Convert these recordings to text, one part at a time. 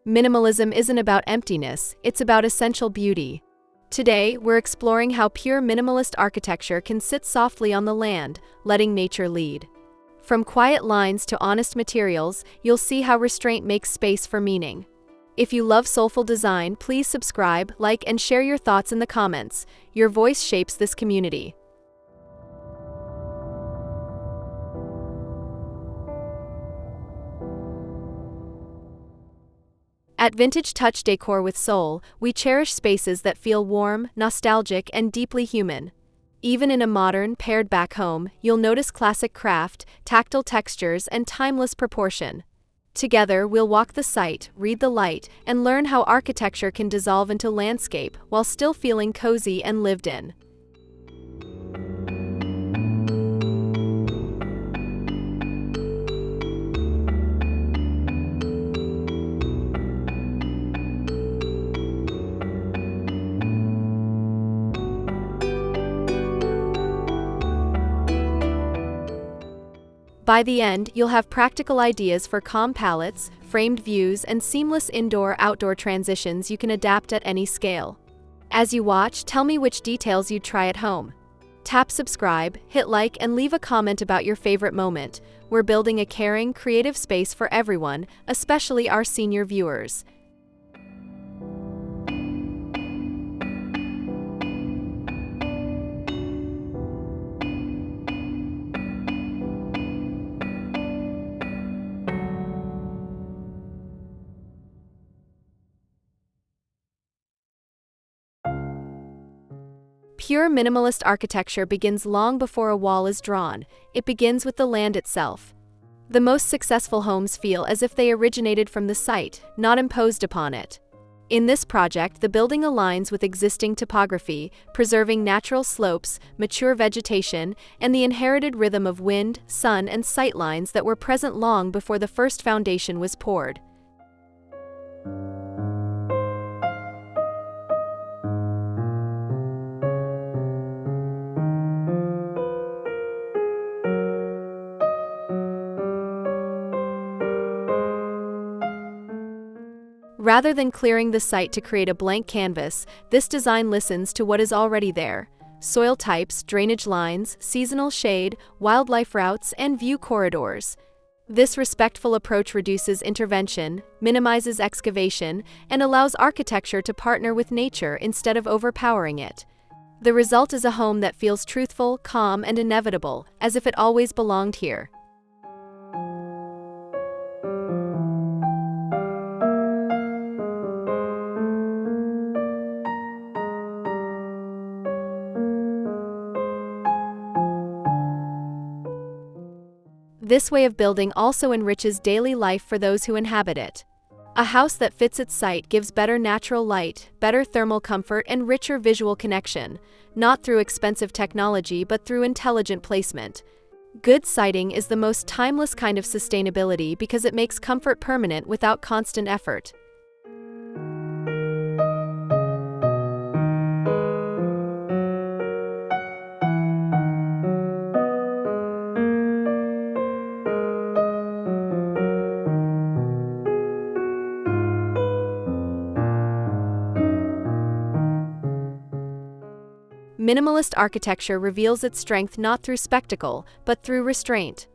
Minimalism isn't about emptiness, it's about essential beauty. Today, we're exploring how pure minimalist architecture can sit softly on the land, letting nature lead. From quiet lines to honest materials, you'll see how restraint makes space for meaning. If you love soulful design, please subscribe, like, and share your thoughts in the comments. Your voice shapes this community. At Vintage Touch Decor with Soul, we cherish spaces that feel warm, nostalgic, and deeply human. Even in a modern, pared-back home, you'll notice classic craft, tactile textures, and timeless proportion. Together, we'll walk the site, read the light, and learn how architecture can dissolve into landscape while still feeling cozy and lived in. By the end, you'll have practical ideas for calm palettes, framed views, and seamless indoor-outdoor transitions you can adapt at any scale. As you watch, tell me which details you'd try at home. Tap subscribe, hit like, and leave a comment about your favorite moment. We're building a caring, creative space for everyone, especially our senior viewers. Pure minimalist architecture begins long before a wall is drawn. It begins with the land itself. The most successful homes feel as if they originated from the site, not imposed upon it. In this project, the building aligns with existing topography, preserving natural slopes, mature vegetation, and the inherited rhythm of wind, sun, and sight lines that were present long before the first foundation was poured. Rather than clearing the site to create a blank canvas, this design listens to what is already there: soil types, drainage lines, seasonal shade, wildlife routes, and view corridors. This respectful approach reduces intervention, minimizes excavation, and allows architecture to partner with nature instead of overpowering it. The result is a home that feels truthful, calm, and inevitable, as if it always belonged here. This way of building also enriches daily life for those who inhabit it. A house that fits its site gives better natural light, better thermal comfort, and richer visual connection, not through expensive technology but through intelligent placement. Good siting is the most timeless kind of sustainability because it makes comfort permanent without constant effort. Minimalist architecture reveals its strength not through spectacle, but through restraint.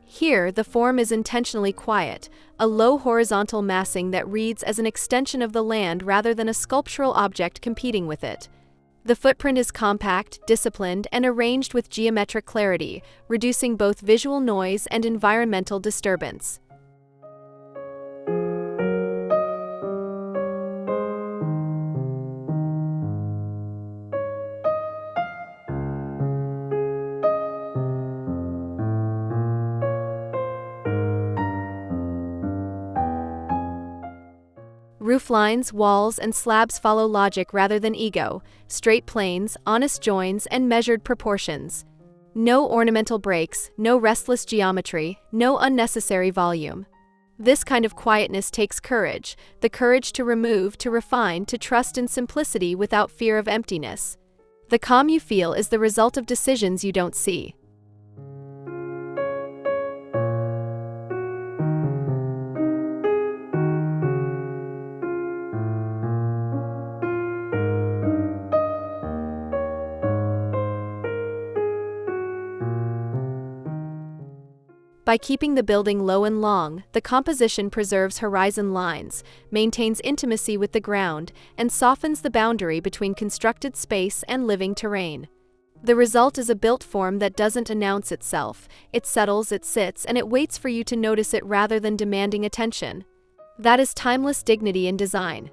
Here, the form is intentionally quiet, a low horizontal massing that reads as an extension of the land rather than a sculptural object competing with it. The footprint is compact, disciplined, and arranged with geometric clarity, reducing both visual noise and environmental disturbance. Roof lines, walls, and slabs follow logic rather than ego: straight planes, honest joins, and measured proportions. No ornamental breaks, no restless geometry, no unnecessary volume. This kind of quietness takes courage, the courage to remove, to refine, to trust in simplicity without fear of emptiness. The calm you feel is the result of decisions you don't see. By keeping the building low and long, the composition preserves horizon lines, maintains intimacy with the ground, and softens the boundary between constructed space and living terrain. The result is a built form that doesn't announce itself. It settles, it sits, and it waits for you to notice it rather than demanding attention. That is timeless dignity in design.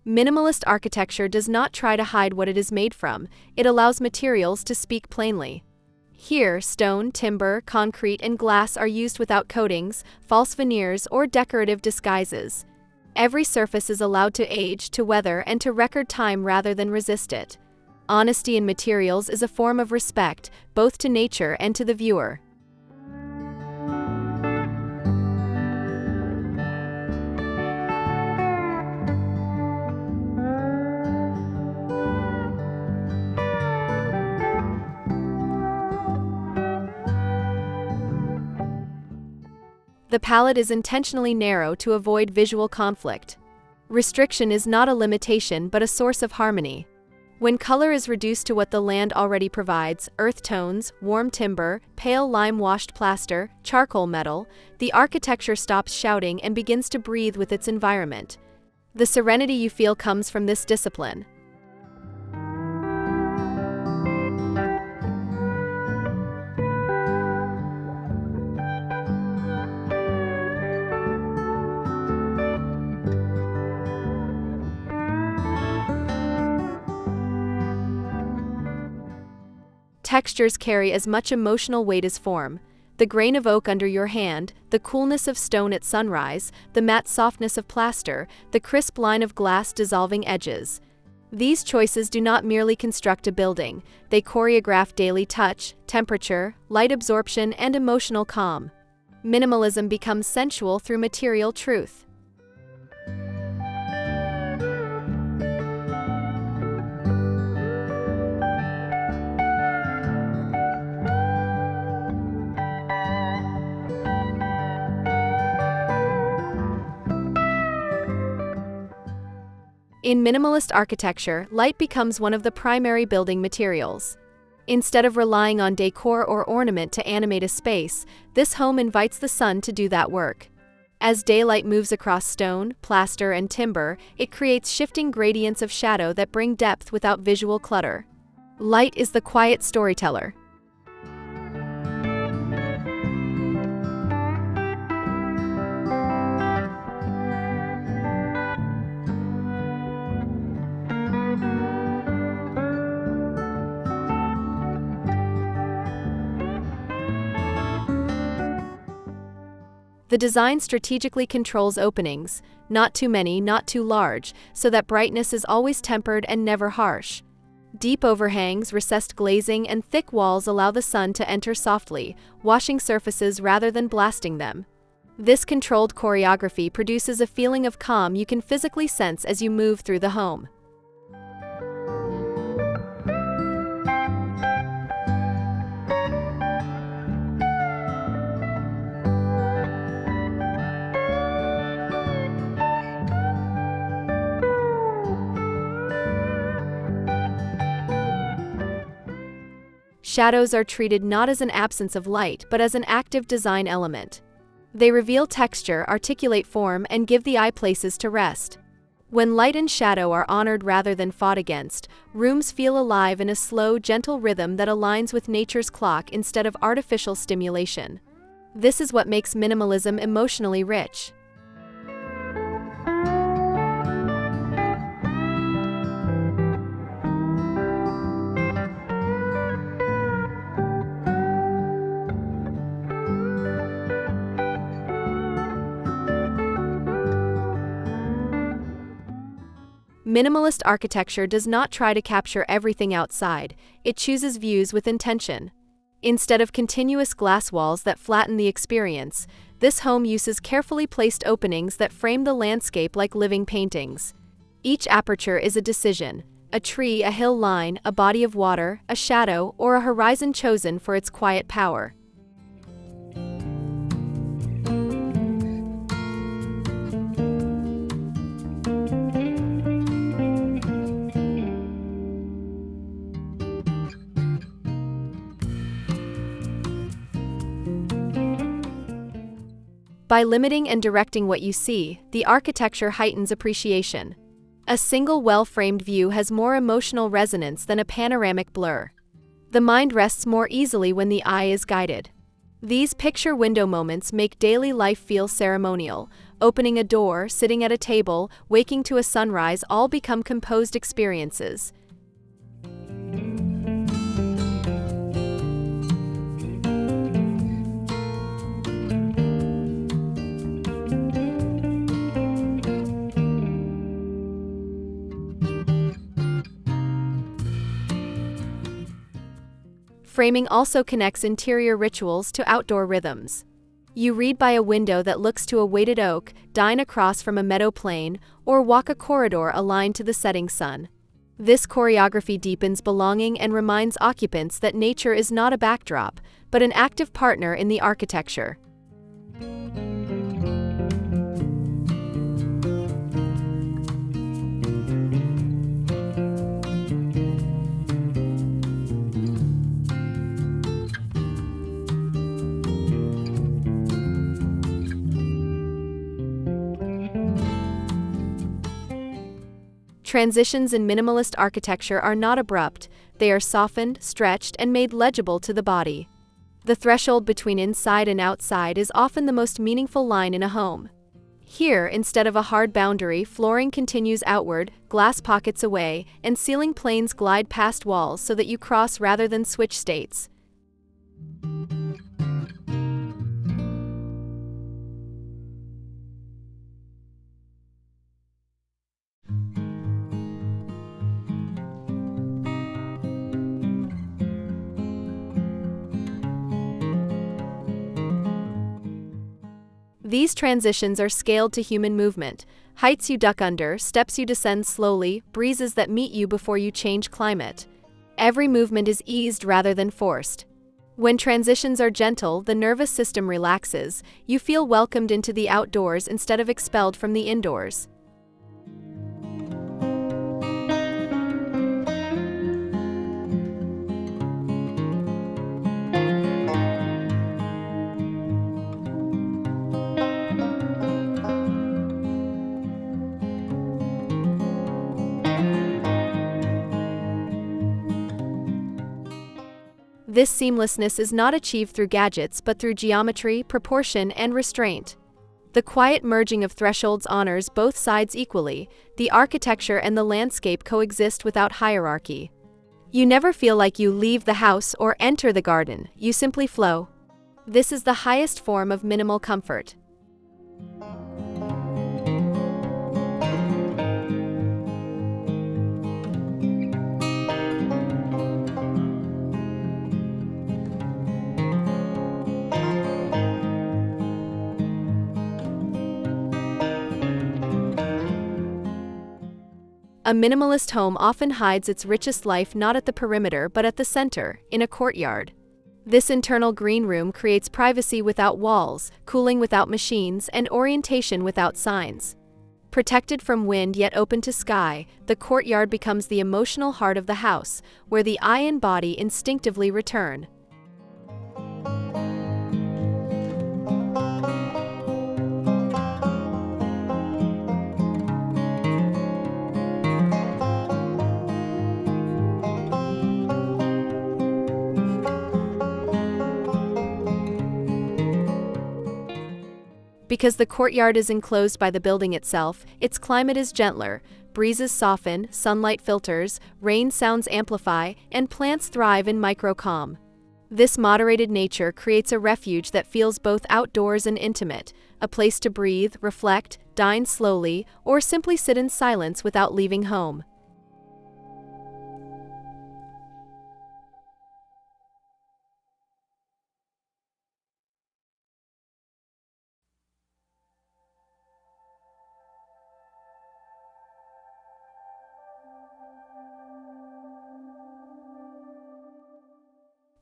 Minimalist architecture does not try to hide what it is made from, it allows materials to speak plainly. Here, stone, timber, concrete, and glass are used without coatings, false veneers, or decorative disguises. Every surface is allowed to age, to weather, and to record time rather than resist it. Honesty in materials is a form of respect, both to nature and to the viewer. The palette is intentionally narrow to avoid visual conflict. Restriction is not a limitation but a source of harmony. When color is reduced to what the land already provides, earth tones, warm timber, pale lime-washed plaster, charcoal metal, the architecture stops shouting and begins to breathe with its environment. The serenity you feel comes from this discipline. Textures carry as much emotional weight as form. The grain of oak under your hand, the coolness of stone at sunrise, the matte softness of plaster, the crisp line of glass dissolving edges. These choices do not merely construct a building, they choreograph daily touch, temperature, light absorption, and emotional calm. Minimalism becomes sensual through material truth. In minimalist architecture, light becomes one of the primary building materials. Instead of relying on decor or ornament to animate a space, this home invites the sun to do that work. As daylight moves across stone, plaster, and timber, it creates shifting gradients of shadow that bring depth without visual clutter. Light is the quiet storyteller. The design strategically controls openings, not too many, not too large, so that brightness is always tempered and never harsh. Deep overhangs, recessed glazing, and thick walls allow the sun to enter softly, washing surfaces rather than blasting them. This controlled choreography produces a feeling of calm you can physically sense as you move through the home. Shadows are treated not as an absence of light, but as an active design element. They reveal texture, articulate form, and give the eye places to rest. When light and shadow are honored rather than fought against, rooms feel alive in a slow, gentle rhythm that aligns with nature's clock instead of artificial stimulation. This is what makes minimalism emotionally rich. Minimalist architecture does not try to capture everything outside, it chooses views with intention. Instead of continuous glass walls that flatten the experience, this home uses carefully placed openings that frame the landscape like living paintings. Each aperture is a decision, a tree, a hill line, a body of water, a shadow, or a horizon chosen for its quiet power. By limiting and directing what you see, the architecture heightens appreciation. A single well-framed view has more emotional resonance than a panoramic blur. The mind rests more easily when the eye is guided. These picture window moments make daily life feel ceremonial. Opening a door, sitting at a table, waking to a sunrise all become composed experiences. Framing also connects interior rituals to outdoor rhythms. You read by a window that looks to a weighted oak, dine across from a meadow plain, or walk a corridor aligned to the setting sun. This choreography deepens belonging and reminds occupants that nature is not a backdrop, but an active partner in the architecture. Transitions in minimalist architecture are not abrupt, they are softened, stretched, and made legible to the body. The threshold between inside and outside is often the most meaningful line in a home. Here, instead of a hard boundary, flooring continues outward, glass pockets away, and ceiling planes glide past walls so that you cross rather than switch states. These transitions are scaled to human movement, heights you duck under, steps you descend slowly, breezes that meet you before you change climate. Every movement is eased rather than forced. When transitions are gentle, the nervous system relaxes, you feel welcomed into the outdoors instead of expelled from the indoors. This seamlessness is not achieved through gadgets but through geometry, proportion, and restraint. The quiet merging of thresholds honors both sides equally. The architecture and the landscape coexist without hierarchy. You never feel like you leave the house or enter the garden, you simply flow. This is the highest form of minimal comfort. A minimalist home often hides its richest life not at the perimeter but at the center, in a courtyard. This internal green room creates privacy without walls, cooling without machines, and orientation without signs. Protected from wind yet open to sky, the courtyard becomes the emotional heart of the house, where the eye and body instinctively return. Because the courtyard is enclosed by the building itself, its climate is gentler, breezes soften, sunlight filters, rain sounds amplify, and plants thrive in micro-calm. This moderated nature creates a refuge that feels both outdoors and intimate, a place to breathe, reflect, dine slowly, or simply sit in silence without leaving home.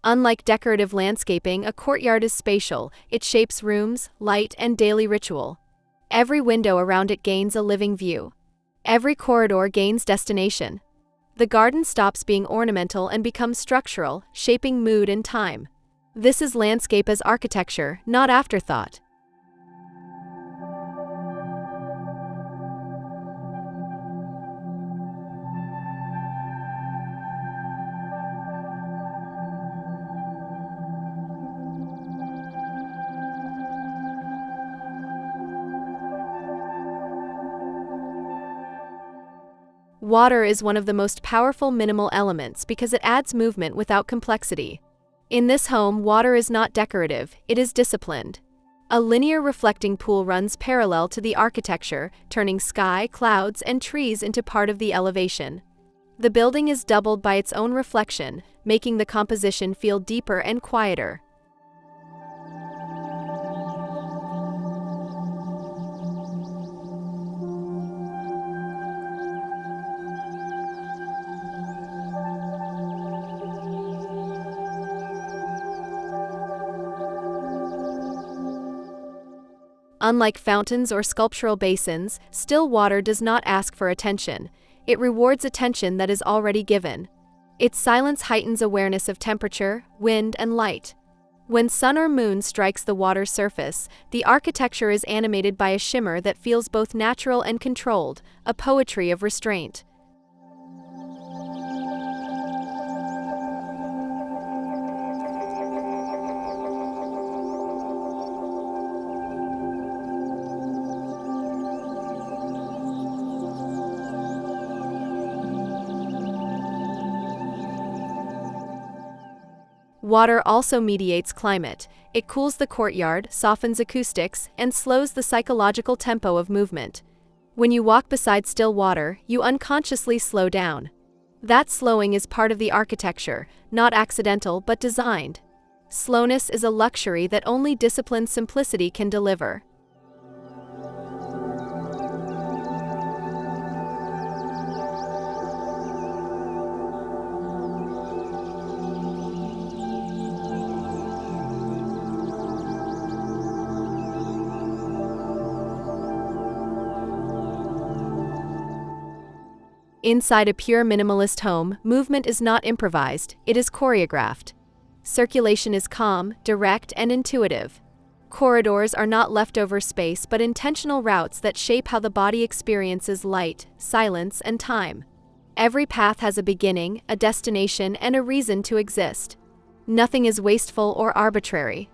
Unlike decorative landscaping, a courtyard is spatial. It shapes rooms, light, and daily ritual. Every window around it gains a living view. Every corridor gains destination. The garden stops being ornamental and becomes structural, shaping mood and time. This is landscape as architecture, not afterthought. Water is one of the most powerful minimal elements because it adds movement without complexity. In this home, water is not decorative, it is disciplined. A linear reflecting pool runs parallel to the architecture, turning sky, clouds, and trees into part of the elevation. The building is doubled by its own reflection, making the composition feel deeper and quieter. Unlike fountains or sculptural basins, still water does not ask for attention. It rewards attention that is already given. Its silence heightens awareness of temperature, wind, and light. When sun or moon strikes the water's surface, the architecture is animated by a shimmer that feels both natural and controlled, a poetry of restraint. Water also mediates climate. It cools the courtyard, softens acoustics, and slows the psychological tempo of movement. When you walk beside still water, you unconsciously slow down. That slowing is part of the architecture, not accidental but designed. Slowness is a luxury that only disciplined simplicity can deliver. Inside a pure minimalist home, movement is not improvised, it is choreographed. Circulation is calm, direct, and intuitive. Corridors are not leftover space but intentional routes that shape how the body experiences light, silence, and time. Every path has a beginning, a destination, and a reason to exist. Nothing is wasteful or arbitrary.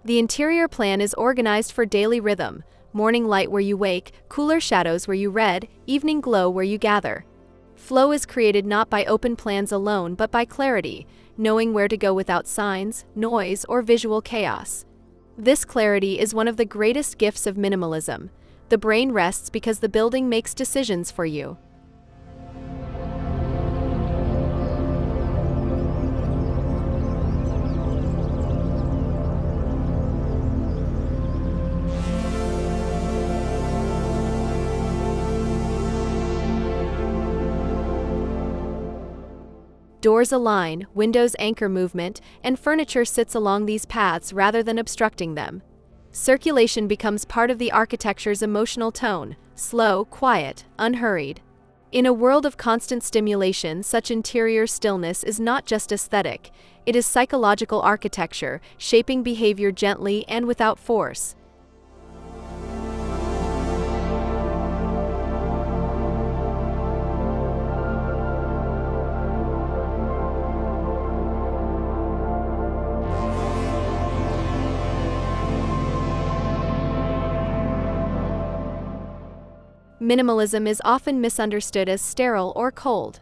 The interior plan is organized for daily rhythm: morning light where you wake, cooler shadows where you read, evening glow where you gather. Flow is created not by open plans alone but by clarity, knowing where to go without signs, noise, or visual chaos. This clarity is one of the greatest gifts of minimalism. The brain rests because the building makes decisions for you. Doors align, windows anchor movement, and furniture sits along these paths rather than obstructing them. Circulation becomes part of the architecture's emotional tone: slow, quiet, unhurried. In a world of constant stimulation, such interior stillness is not just aesthetic, it is psychological architecture, shaping behavior gently and without force. Minimalism is often misunderstood as sterile or cold.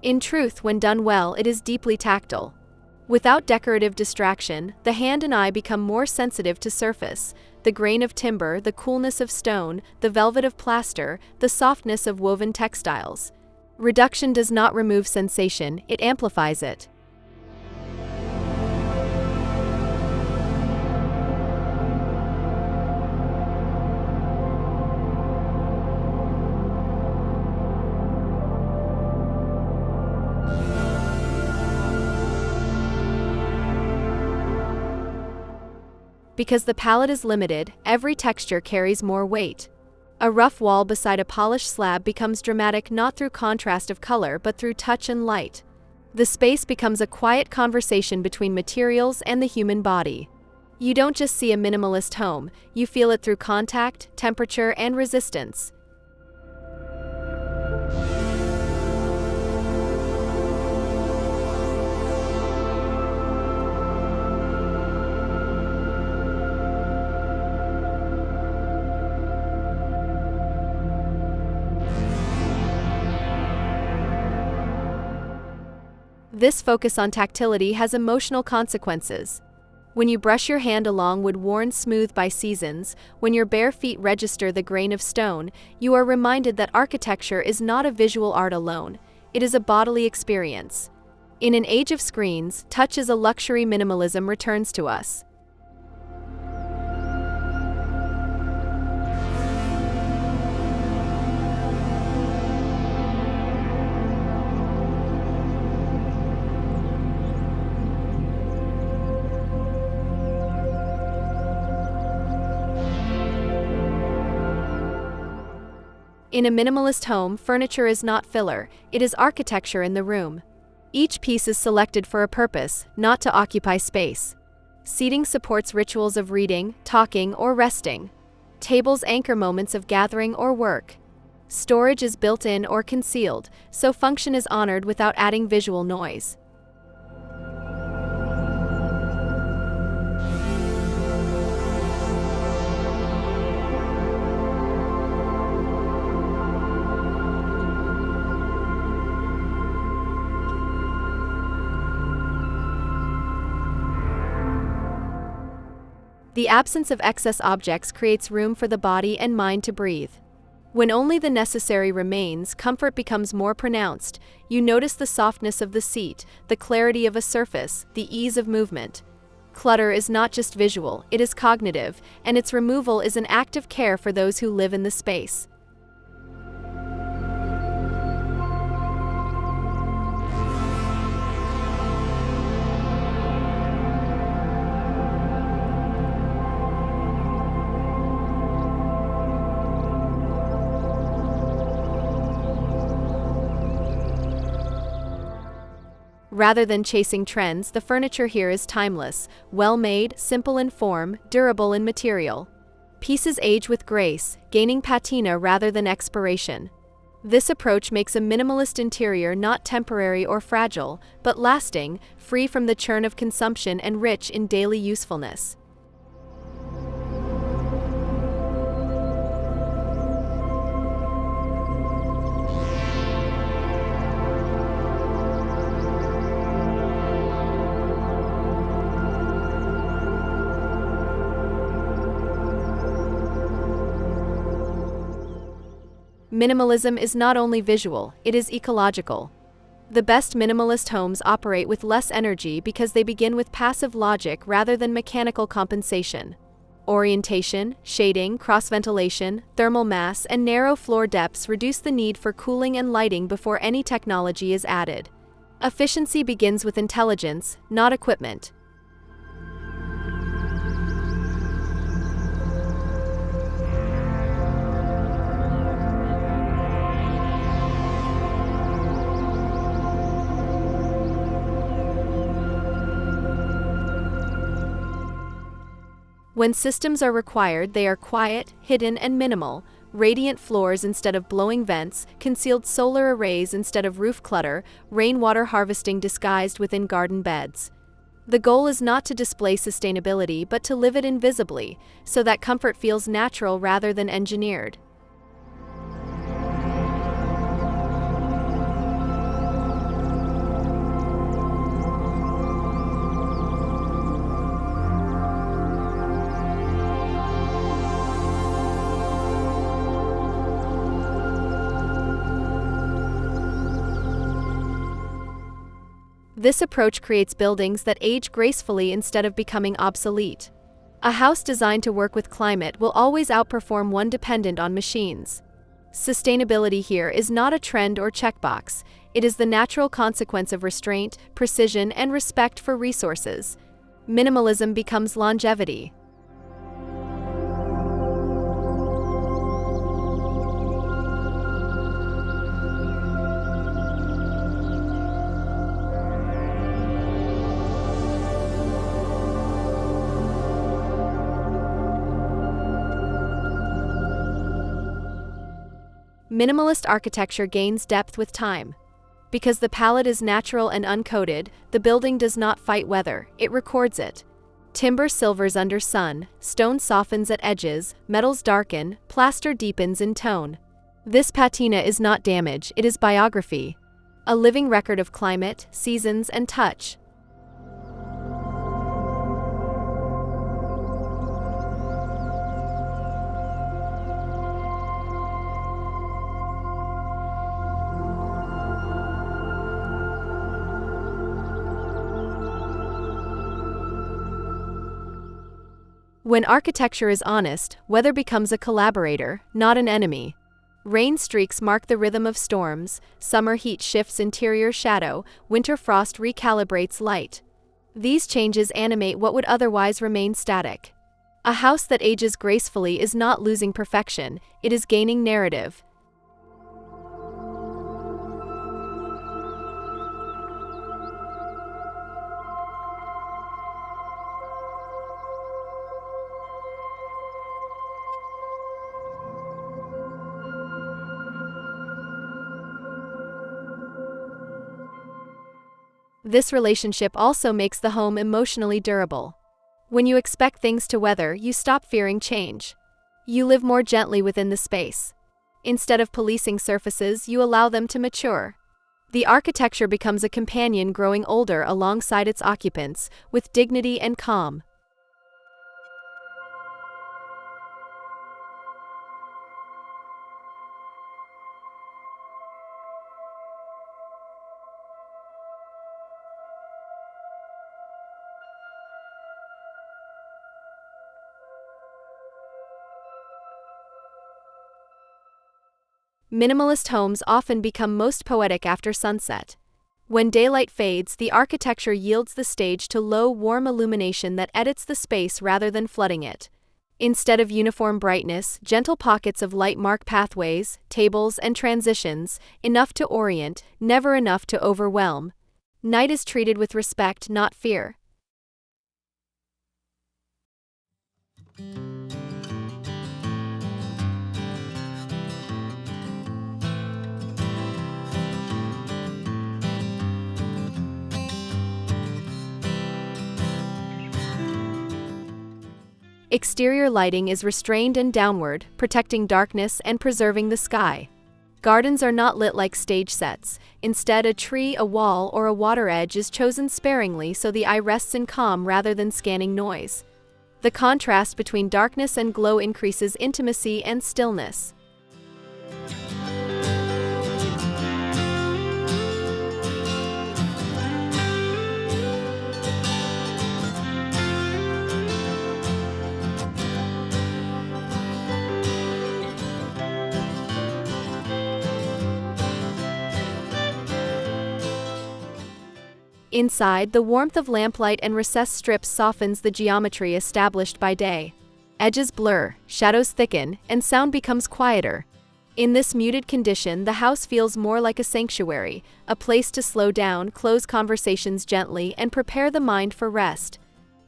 In truth, when done well, it is deeply tactile. Without decorative distraction, the hand and eye become more sensitive to surface: the grain of timber, the coolness of stone, the velvet of plaster, the softness of woven textiles. Reduction does not remove sensation, it amplifies it. Because the palette is limited, every texture carries more weight. A rough wall beside a polished slab becomes dramatic not through contrast of color but through touch and light. The space becomes a quiet conversation between materials and the human body. You don't just see a minimalist home, you feel it through contact, temperature, and resistance. This focus on tactility has emotional consequences. When you brush your hand along wood worn smooth by seasons, when your bare feet register the grain of stone, you are reminded that architecture is not a visual art alone, it is a bodily experience. In an age of screens, touch as a luxury minimalism returns to us. In a minimalist home, furniture is not filler, it is architecture in the room. Each piece is selected for a purpose, not to occupy space. Seating supports rituals of reading, talking, or resting. Tables anchor moments of gathering or work. Storage is built in or concealed, so function is honored without adding visual noise. The absence of excess objects creates room for the body and mind to breathe. When only the necessary remains, comfort becomes more pronounced. You notice the softness of the seat, the clarity of a surface, the ease of movement. Clutter is not just visual, it is cognitive, and its removal is an act of care for those who live in the space. Rather than chasing trends, the furniture here is timeless, well-made, simple in form, durable in material. Pieces age with grace, gaining patina rather than expiration. This approach makes a minimalist interior not temporary or fragile, but lasting, free from the churn of consumption and rich in daily usefulness. Minimalism is not only visual, it is ecological. The best minimalist homes operate with less energy because they begin with passive logic rather than mechanical compensation. Orientation, shading, cross-ventilation, thermal mass, and narrow floor depths reduce the need for cooling and lighting before any technology is added. Efficiency begins with intelligence, not equipment. When systems are required, they are quiet, hidden, and minimal. Radiant floors instead of blowing vents, concealed solar arrays instead of roof clutter, rainwater harvesting disguised within garden beds. The goal is not to display sustainability but to live it invisibly, so that comfort feels natural rather than engineered. This approach creates buildings that age gracefully instead of becoming obsolete. A house designed to work with climate will always outperform one dependent on machines. Sustainability here is not a trend or checkbox, it is the natural consequence of restraint, precision, and respect for resources. Minimalism becomes longevity. Minimalist architecture gains depth with time. Because the palette is natural and uncoated, the building does not fight weather, it records it. Timber silvers under sun, stone softens at edges, metals darken, plaster deepens in tone. This patina is not damage, it is biography. A living record of climate, seasons, and touch. When architecture is honest, weather becomes a collaborator, not an enemy. Rain streaks mark the rhythm of storms, summer heat shifts interior shadow, winter frost recalibrates light. These changes animate what would otherwise remain static. A house that ages gracefully is not losing perfection, it is gaining narrative. This relationship also makes the home emotionally durable. When you expect things to weather, you stop fearing change. You live more gently within the space. Instead of policing surfaces, you allow them to mature. The architecture becomes a companion growing older alongside its occupants, with dignity and calm. Minimalist homes often become most poetic after sunset. When daylight fades, the architecture yields the stage to low, warm illumination that edits the space rather than flooding it. Instead of uniform brightness, gentle pockets of light mark pathways, tables, and transitions, enough to orient, never enough to overwhelm. Night is treated with respect, not fear. Exterior lighting is restrained and downward, protecting darkness and preserving the sky. Gardens are not lit like stage sets. Instead, a tree, a wall, or a water edge is chosen sparingly so the eye rests in calm rather than scanning noise. The contrast between darkness and glow increases intimacy and stillness. Inside, the warmth of lamplight and recessed strips softens the geometry established by day. Edges blur, shadows thicken, and sound becomes quieter. In this muted condition, the house feels more like a sanctuary, a place to slow down, close conversations gently, and prepare the mind for rest.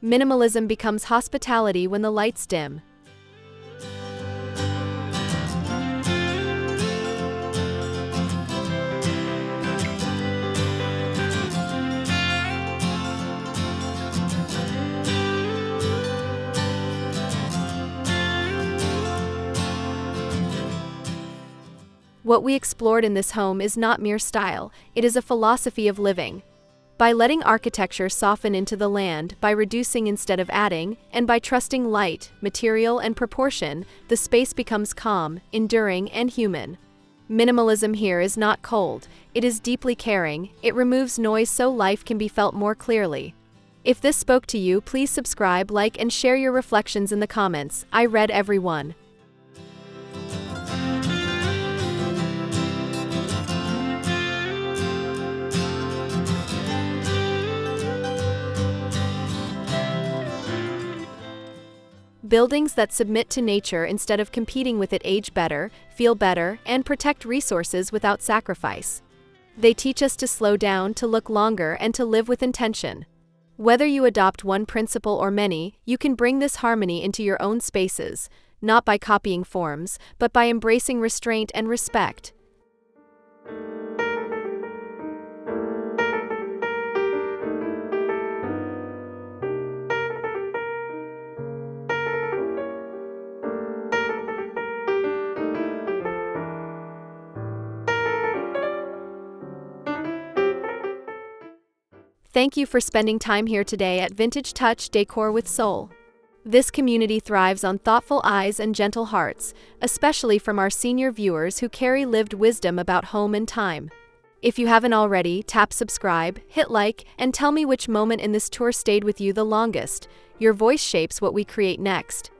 Minimalism becomes hospitality when the lights dim. What we explored in this home is not mere style, it is a philosophy of living. By letting architecture soften into the land, by reducing instead of adding, and by trusting light, material, and proportion, the space becomes calm, enduring, and human. Minimalism here is not cold, it is deeply caring. It removes noise so life can be felt more clearly. If this spoke to you, please subscribe, like, and share your reflections in the comments. I read every one. Buildings that submit to nature instead of competing with it age better, feel better, and protect resources without sacrifice. They teach us to slow down, to look longer, and to live with intention. Whether you adopt one principle or many, you can bring this harmony into your own spaces, not by copying forms, but by embracing restraint and respect. Thank you for spending time here today at Vintage Touch Decor with Soul. This community thrives on thoughtful eyes and gentle hearts, especially from our senior viewers who carry lived wisdom about home and time. If you haven't already, tap subscribe, hit like, and tell me which moment in this tour stayed with you the longest. Your voice shapes what we create next.